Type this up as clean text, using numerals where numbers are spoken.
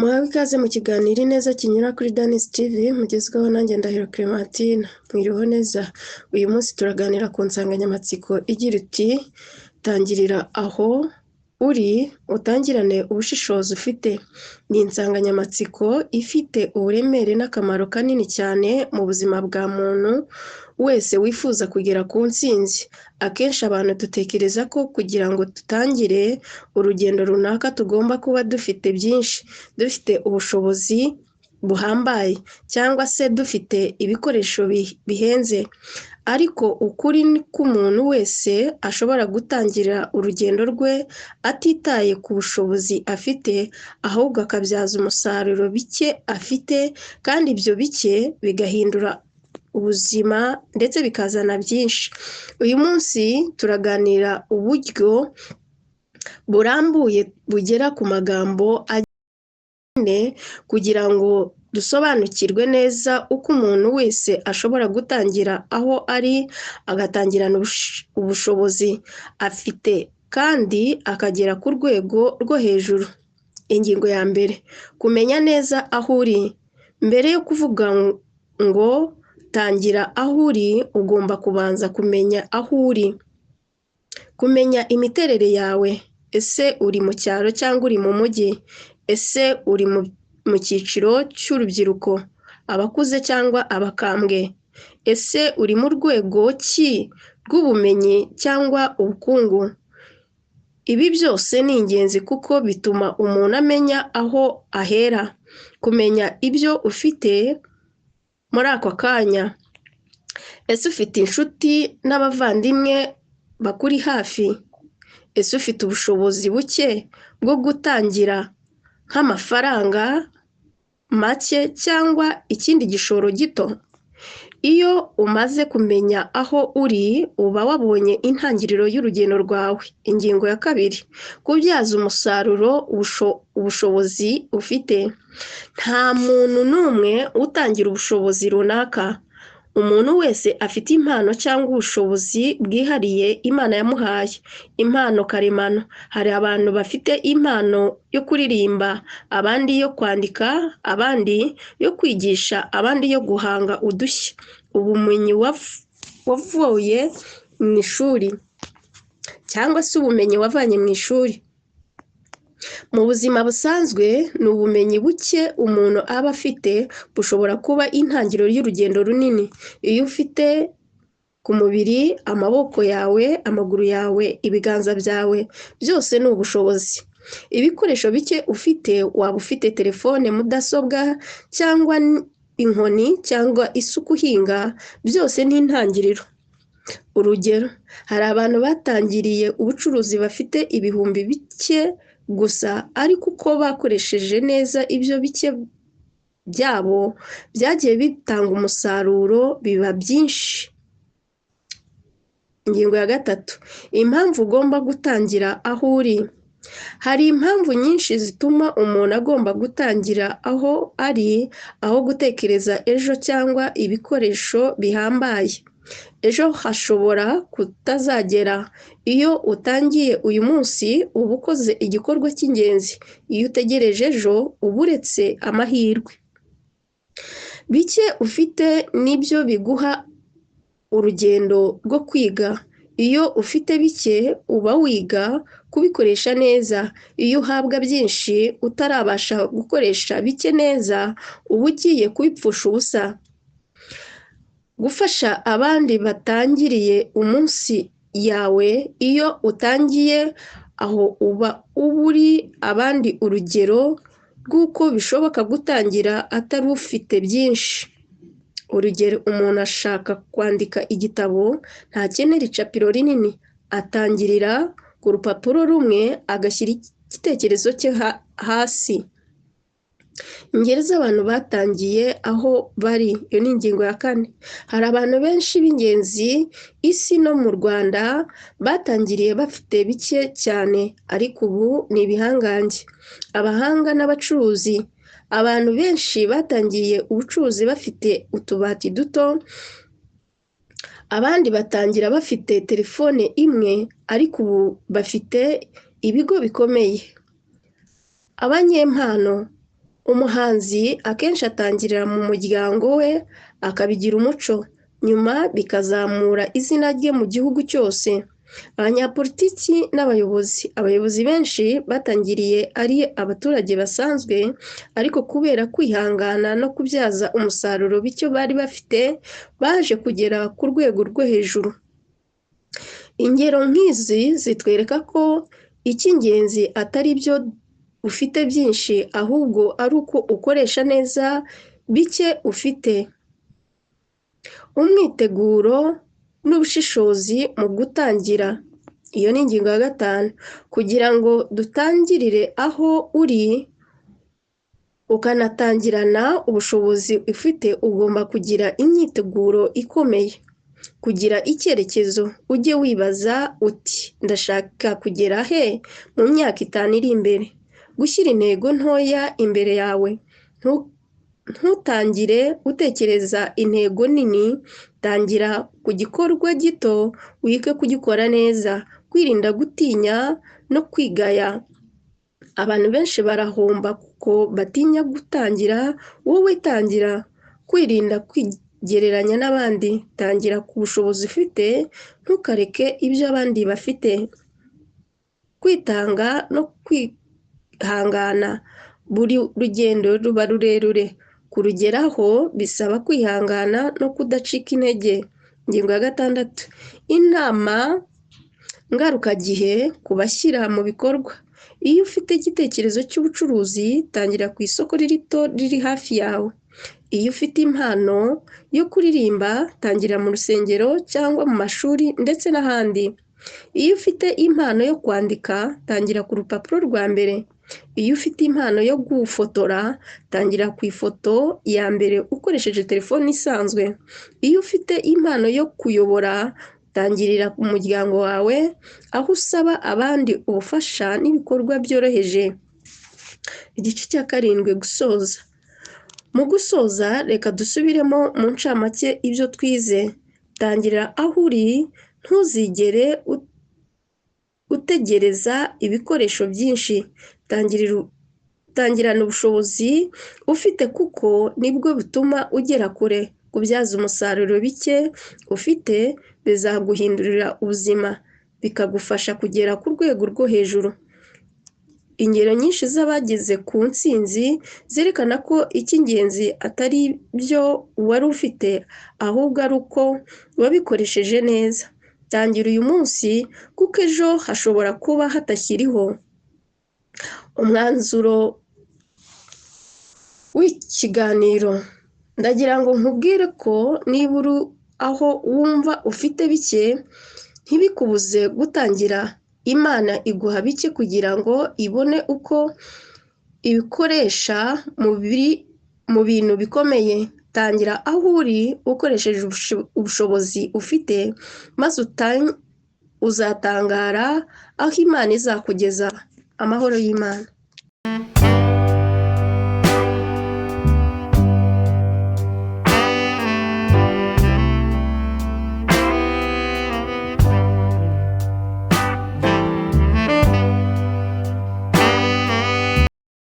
Muhawe ikaze mu kiganiro Ineza kinyura kuri Danis TV mugezweho nanjye Ndahiro Clementine. Mwiriho neza. Uyu munsi turaganira ku nsanganyamatsiko igira iti tangirira aho uri utangirane ubushishozi ufite. Ni insanganyamatsiko ifite uburemere n'akamaro kanini cyane mu buzima bwa muntu wese wifuza kugera ku ntsinzi. Akenshi abantu dutekereza ko kugira ngo dutangire urugendo runaka tugomba kuba dufite byinshi, dufite ubushobozi buhambaye cyangwa se dufite ibikoresho bihenze. Ariko ukuri ni ko umuntu wese ashobora gutangira urugendo rwe atitaye ku bushobozi afite, ahubwo akabyaza umusaruro bike afite, kandi ibyo bike bigahindura ubuzima ndetse bikazana byinshi. Uyu munsi turaganira uburyo burambuye bugera ku magambo ane kugira ngo dusobanukirwe neza uko umuntu wese ashobora gutangira aho ari, agatangirana ubushobozi afite kandi akagera ku rwego rwo hejuru. Ingingo ya mbere: kumenya neza aho uri. Mbere yo kuvuga ngo tangira aho uri, ugomba kubanza kumenya aho uri. Kumenya imiterere yawe. Ese uri mu cyaro cyangwa uri mu mujyi? Ese uri mu cyiciro cy'urubyiruko, abakuze cyangwa abakambwe? Ese uri mu rwego ki rw'ubumenyi cyangwa ubukungu? Ibi byose ni ingenzi kuko bituma umuntu amenya aho ahera. Kumenya ibyo ufite muri ako kanya. Ese ufite inshuti n'abavandimwe bakuri hafi? Ese ufite ubushobozi buke bwo gutangira, nk'amafaranga make cyangwa ikindi gishoro gito? Iyo umaze kumenya aho uri, uba wabonye intangiriro y'urugendo rwawe. Ingingo ya kabiri: kubyaza umusaruro ubushobozi ufite. Nta muntu n'umwe utangira ubushobozi runaka. Umuntu wese afite impano cyangwa ubushobozi bwihariye Imana yamuhaye, impano karemano. Hari abantu bafite impano yo kuririmba, abandi yo kwandika, abandi yo kwigisha, abandi yo guhanga udushya. Ubumenyi wavuye mu ishuri cyangwa se ubumenyi wavanye mu ishuri. Mu buzima busanzwe ni ubumenyi buke umuntu aba afite bushobora kuba intangiriro y'urugendo runini. Iyo ufite ku mubiri, amaboko yawe, amaguru yawe, ibiganza byawe, byose ni ubushobozi. Ibikoresho bike ufite, waba ufite telefone, mudasobwa cyangwa inkoni cyangwa isuka uhinga, byose ni intangiriro. Urugero: hari abantu batangiriye ubucuruzi bafite ibihumbi bike gusa, ariko uko bakoresheje neza ibyo bike byabo byagiye bitanga umusaruro biba byinshi. Ingingo ya gatatu: impamvu ugomba gutangira aho uri. Hari impamvu nyinshi zituma umuntu agomba gutangira aho ari, aho gutekereza ejo cyangwa ibikoresho bihambaye. Ejo hashobora kutazagera. Iyo utangiye uyu munsi, uba ukoze igikorwa cy'ingenzi. Iyo utegereje ejo, uba uretse amahirwe. Bike ufite nibyo biguha urugendo rwo kwiga. Iyo ufite bike, uba wiga kubikoresha neza. Iyo uhabwa byinshi utarabasha gukoresha bike neza, uba ugiye kubipfusha ubusa. Gufasha abandi batangiriye umunsi yawe. Iyo utangiye aho, uba uri abandi urugero rw'uko bishoboka gutangira atari ufite byinshi. Urugero: umuntu ashaka kwandika igitabo, ntakenera icapiro rinini. Atangirira ku rupapuro rumwe, agashyira igitekerezo cye hasi. Ingero z'abantu batangiye aho bari. Iyo ni ingingo ya kane. Hari abantu benshi b'ingenzi isi no mu Rwanda batangiriye bafite bike cyane, ariko ubu ni ibihangange. Abahanga n'abacuruzi. Abantu benshi batangiye ubucuruzi bafite utubati duto, abandi batangira bafite telefone imwe, ariko ubu bafite ibigo bikomeye. Abanyempano. Umuhanzi akenshi atangirira mu muryango we akabigira umuco, nyuma bikazamura izina rye mu gihugu cyose. Abanyapolitiki n'abayobozi. Abayobozi benshi batangiriye ari abaturage basanzwe, ariko kubera kwihangana no kubyaza umusaruro bicyo bari bafite, baje kugera ku rwego rwo hejuru. Ingero nk'izi zitwereka ko icy'ingenzi atari ibyo ufite byinshi, ahubwo ari uko ukoresha neza bike ufite. Umwiteguro n'ubushishozi mu gutangira. Iyo ni ingingo ya 5. Kugira ngo dutangirire aho uri ukanatangirana ubushobozi ufite, ugomba kugira imyiteguro ikomeye. Kugira icyerekezo. Ujye wibaza uti ndashaka kugera he mu myaka 5 iri imbere. Gushyira intego ntoya imbere yawe. Ntutangire utekereza intego nini, tangira ku gikorwa gito, wige kugikora neza. Kwirinda gutinya no kwigaya. Abantu benshi barahomba kuko batinya gutangira, wowe tangira. Kwirinda kwigereranya n'abandi, tangira ku bushobozi ufite, ntukareke ibyo abandi bafite. Kwitanga no kwihangana. Buri rugendo ruba rurerure. Kurugeraho bisaba kwihangana no kudacika intege. Ingingo ya 6. Inama ngarukagihe ku bashyira mu bikorwa. Iyo ufite igitekerezo cy'ubucuruzi, tangira ku isoko rito riri hafi yawe. Iyo ufite impano yo kuririmba, tangira mu rusengero cyangwa mu mashuri ndetse n'ahandi. Iyo ufite impano yo kwandika, tangira ku rupapuro rwa mbere. Iyo ufite impano yo gufotora, tangira ku ifoto ya mbere ukoresheje telefone isanzwe. Iyo ufite impano yo kuyobora, tangirira ku muryango wawe, aho usaba abandi ubufasha n'ibikorwa byoroheje. Igice cya 7. Gusoza. Mu gusoza, reka dusubiremo mu ncamake ibyo twize. Tangirira aho uri, ntuzigere utegereza ibikoresho byinshi. Tangirana ubushobozi ufite kuko nibwo butuma ugera kure. Kubyaza umusaruro bike ufite bizaguhindurira ubuzima, bikagufasha kugera ku rwego rwo hejuru. Ingero nyinshi z'abageze ku ntsinzi zerekana ko icy'ingenzi atari byo wari ufite, ahubwo ari uko wabikoresheje neza. Tangira uyu munsi kuko ejo hashobora kuba hatakiriho. Umwanzuro w'ikiganiro. Ndagira ngo nkubwire ko niba uri aho wumva ufite bike, ntibikubuze gutangira. Imana iguha bike kugira ngo ibone uko ibikoresha mu bintu bikomeye. Tangira aho uri ukoresheje ubushobozi ufite, maze uzatangara aho Imana izakugeza. Amahoro y'Imana.